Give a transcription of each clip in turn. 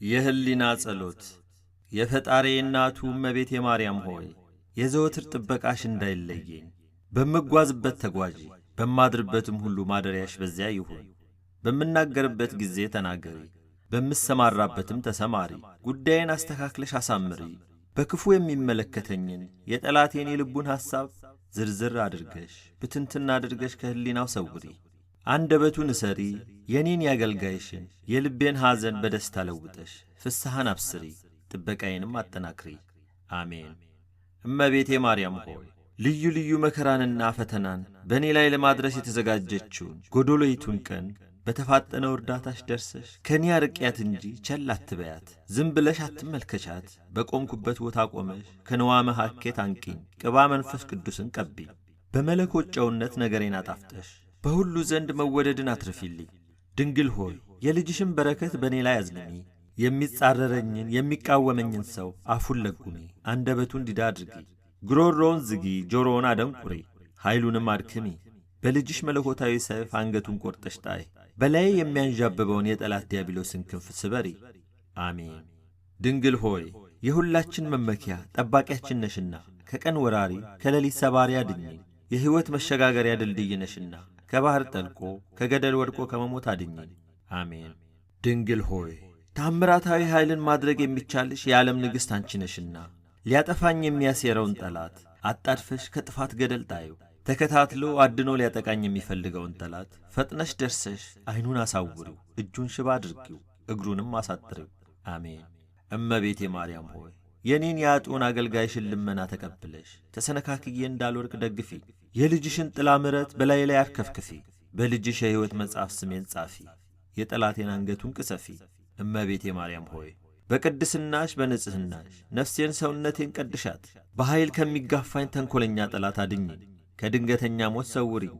የህሊና ጸሎት የፈጣሪ እናቱ እመቤቴ ማርያም ሆይ የዘወትር ጥበቃሽ እንዳይለየኝ በመጓዝበት ተጓዢ በማድርበትም ሁሉ ማደሪያሽ በዚያ ይሁን። በምናገርበት ጊዜ ተናገሪ፣ በምሰማራበትም ተሰማሪ። ጉዳይን አስተካክለሽ አሳምሪ። በክፉ የሚመለከተኝን የጠላቴን የልቡን ሐሳብ ዝርዝር አድርገሽ ብትንትና አድርገሽ ከህሊናው ሰውሪ። አንደበቱን እሰሪ፣ የኔን ያገልጋይሽን የልቤን ሐዘን በደስታ ለውጠሽ ፍስሐን አብስሪ፣ ጥበቃዬንም አጠናክሪ። አሜን። እመቤቴ ማርያም ሆይ ልዩ ልዩ መከራንና ፈተናን በእኔ ላይ ለማድረስ የተዘጋጀችውን ጎዶሎይቱን ቀን በተፋጠነው እርዳታሽ ደርሰሽ ከኔ አርቅያት እንጂ ቸል አትበያት። ዝም ብለሽ አትመልከቻት። በቆምኩበት ቦታ ቆመሽ ከንዋመ ሐኬት አንቂኝ፣ ቅባ መንፈስ ቅዱስን ቀቢኝ። በመለኮት ጨውነት ነገሬን አጣፍጠሽ በሁሉ ዘንድ መወደድን አትርፊልኝ። ድንግል ሆይ የልጅሽን በረከት በእኔ ላይ አዝንሚ። የሚጻረረኝን የሚቃወመኝን ሰው አፉን ለጉሚ፣ አንደበቱን ዲዳ አድርጊ። ጉሮሮውን ዝጊ፣ ጆሮውን አደንቁሪ፣ ኃይሉንም አድክሚ። በልጅሽ መለኮታዊ ሰይፍ አንገቱን ቈርጠሽ ጣይ። በላይ የሚያንዣብበውን የጠላት ዲያብሎስን ክንፍ ስበሪ። አሜን። ድንግል ሆይ የሁላችን መመኪያ ጠባቂያችን ነሽና ከቀን ወራሪ ከሌሊት ሰባሪ አድኝኝ። የሕይወት መሸጋገሪያ ድልድይ ነሽና ከባሕር ጠልቆ ከገደል ወድቆ ከመሞት አድኝኝ። አሜን። ድንግል ሆይ ታምራታዊ ኃይልን ማድረግ የሚቻልሽ የዓለም ንግሥት አንቺ ነሽና ሊያጠፋኝ የሚያሴረውን ጠላት አጣድፈሽ ከጥፋት ገደል ጣዩ። ተከታትሎ አድኖ ሊያጠቃኝ የሚፈልገውን ጠላት ፈጥነሽ ደርሰሽ ዐይኑን አሳውሪው፣ እጁን ሽባ አድርጊው፣ እግሩንም አሳጥሪው። አሜን። እመቤቴ ማርያም ሆይ የኔን የአጡን አገልጋይሽን ልመና ተቀብለሽ ተሰነካክዬ እንዳልወድቅ ደግፊ። የልጅሽን ጥላ ምረት በላይ ላይ አርከፍክፊ። በልጅሽ የሕይወት መጽሐፍ ስሜን ጻፊ፣ የጠላቴን አንገቱን ቅሰፊ። እመቤቴ ማርያም ሆይ በቅድስናሽ በንጽሕናሽ ነፍሴን ሰውነቴን ቀድሻት። በኃይል ከሚጋፋኝ ተንኰለኛ ጠላት አድኝኝ፣ ከድንገተኛ ሞት ሰውሪኝ።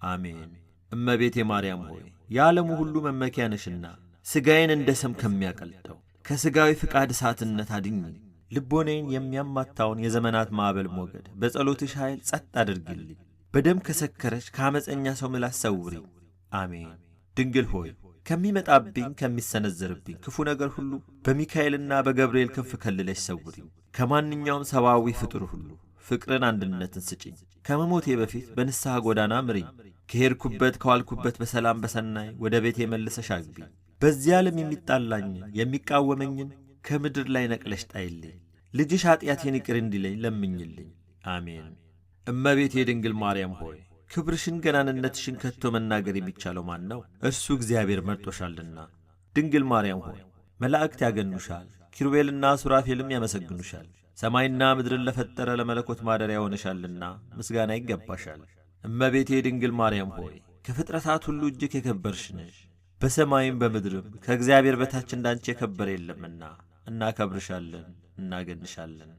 አሜን። እመቤቴ ማርያም ሆይ የዓለሙ ሁሉ መመኪያ ነሽና ሥጋዬን እንደ ሰም ከሚያቀልጠው ከሥጋዊ ፍቃድ እሳትነት አድኝኝ። ልቦኔን የሚያማታውን የዘመናት ማዕበል ሞገድ በጸሎትሽ ኃይል ጸጥ አድርጊልኝ። በደም ከሰከረች ከዓመፀኛ ሰው ምላስ ሰውሪኝ። አሜን። ድንግል ሆይ ከሚመጣብኝ ከሚሰነዘርብኝ ክፉ ነገር ሁሉ በሚካኤልና በገብርኤል ክንፍ ከልለሽ ሰውሪኝ። ከማንኛውም ሰብአዊ ፍጡር ሁሉ ፍቅርን፣ አንድነትን ስጪኝ። ከመሞቴ በፊት በንስሐ ጎዳና ምሪኝ። ከሄድኩበት ከዋልኩበት በሰላም በሰናይ ወደ ቤቴ መልሰሽ አግቢኝ። በዚህ ዓለም የሚጣላኝን የሚቃወመኝን ከምድር ላይ ነቅለሽ ጣይልኝ። ልጅሽ ኀጢአቴን ይቅር እንዲለኝ ለምኝልኝ። አሜን። እመቤቴ ድንግል ማርያም ሆይ ክብርሽን ገናንነትሽን ከቶ መናገር የሚቻለው ማን ነው? እርሱ እግዚአብሔር መርጦሻልና። ድንግል ማርያም ሆይ መላእክት ያገኑሻል፣ ኪሩቤልና ሱራፌልም ያመሰግኑሻል። ሰማይና ምድርን ለፈጠረ ለመለኮት ማደሪያ ሆነሻልና ምስጋና ይገባሻል። እመቤቴ ድንግል ማርያም ሆይ ከፍጥረታት ሁሉ እጅግ የከበርሽ ነሽ። በሰማይም በምድርም ከእግዚአብሔር በታች እንዳንቺ የከበረ የለምና እናከብርሻለን፣ እናገንሻለን።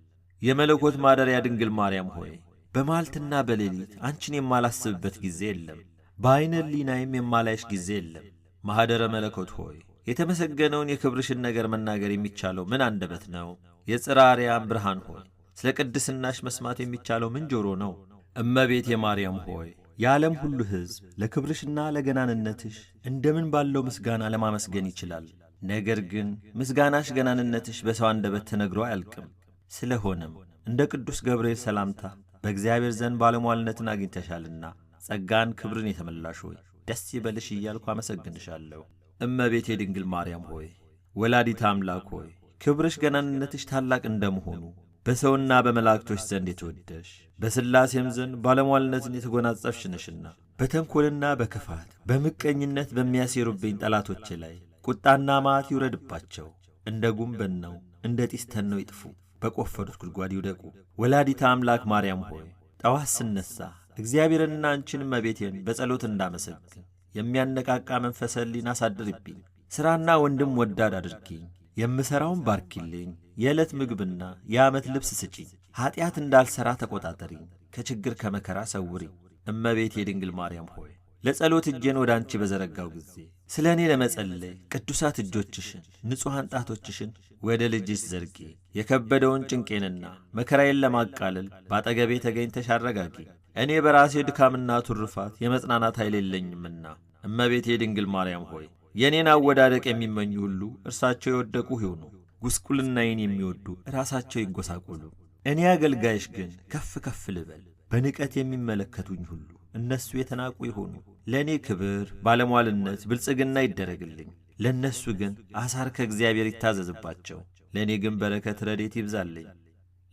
የመለኮት ማደሪያ ድንግል ማርያም ሆይ በማልትና በሌሊት አንቺን የማላስብበት ጊዜ የለም፣ በዐይነ ሕሊናዬም የማላይሽ ጊዜ የለም። ማኅደረ መለኮት ሆይ የተመሰገነውን የክብርሽን ነገር መናገር የሚቻለው ምን አንደበት ነው? የጽርሐ አርያም ብርሃን ሆይ ስለ ቅድስናሽ መስማት የሚቻለው ምን ጆሮ ነው? እመቤቴ ማርያም ሆይ የዓለም ሁሉ ሕዝብ ለክብርሽና ለገናንነትሽ እንደምን ባለው ምስጋና ለማመስገን ይችላል። ነገር ግን ምስጋናሽ ገናንነትሽ በሰው አንደበት ተነግሮ አያልቅም። ስለሆነም እንደ ቅዱስ ገብርኤል ሰላምታ በእግዚአብሔር ዘንድ ባለሟልነትን አግኝተሻልና ጸጋን ክብርን የተመላሽ ሆይ ደስ ይበልሽ እያልኩ አመሰግንሻለሁ። እመቤቴ ድንግል ማርያም ሆይ ወላዲተ አምላክ ሆይ ክብርሽ ገናንነትሽ ታላቅ እንደመሆኑ በሰውና በመላእክቶች ዘንድ የተወደሽ በሥላሴም ዘንድ ባለሟልነትን የተጎናጸፍሽ ነሽና በተንኰልና በክፋት በምቀኝነት በሚያሴሩብኝ ጠላቶቼ ላይ ቁጣና መዓት ይውረድባቸው። እንደ ጉም በነው እንደ ጢስ ተነው ይጥፉ፣ በቈፈሩት ጉድጓድ ይውደቁ። ወላዲተ አምላክ ማርያም ሆይ ጠዋት ስነሣ እግዚአብሔርንና አንቺን እመቤቴን በጸሎት እንዳመሰግን የሚያነቃቃ መንፈሰ ሕሊና አሳድርብኝ። ሥራና ወንድም ወዳድ አድርጊኝ። የምሠራውን ባርኪልኝ። የዕለት ምግብና የዓመት ልብስ ስጪኝ። ኀጢአት እንዳልሠራ ተቈጣጠሪኝ። ከችግር ከመከራ ሰውሪኝ። እመቤቴ ድንግል ማርያም ሆይ ለጸሎት እጄን ወደ አንቺ በዘረጋው ጊዜ ስለ እኔ ለመጸለይ ቅዱሳት እጆችሽን ንጹሐን ጣቶችሽን ወደ ልጅሽ ዘርጊ። የከበደውን ጭንቄንና መከራዬን ለማቃለል ባጠገቤ ተገኝተሽ አረጋጊ። እኔ በራሴ ድካምና ቱርፋት የመጽናናት ኃይል የለኝምና እመቤቴ ድንግል ማርያም ሆይ የኔን አወዳደቅ የሚመኙ ሁሉ እርሳቸው የወደቁ ይሁኑ። ጉስቁልናዬን የሚወዱ ራሳቸው ይጎሳቆሉ። እኔ አገልጋይሽ ግን ከፍ ከፍ ልበል። በንቀት የሚመለከቱኝ ሁሉ እነሱ የተናቁ ይሆኑ። ለእኔ ክብር፣ ባለሟልነት፣ ብልጽግና ይደረግልኝ። ለእነሱ ግን አሳር ከእግዚአብሔር ይታዘዝባቸው። ለእኔ ግን በረከት፣ ረድኤት ይብዛልኝ።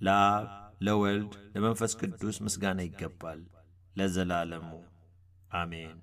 ለአብ ለወልድ ለመንፈስ ቅዱስ ምስጋና ይገባል ለዘላለሙ አሜን።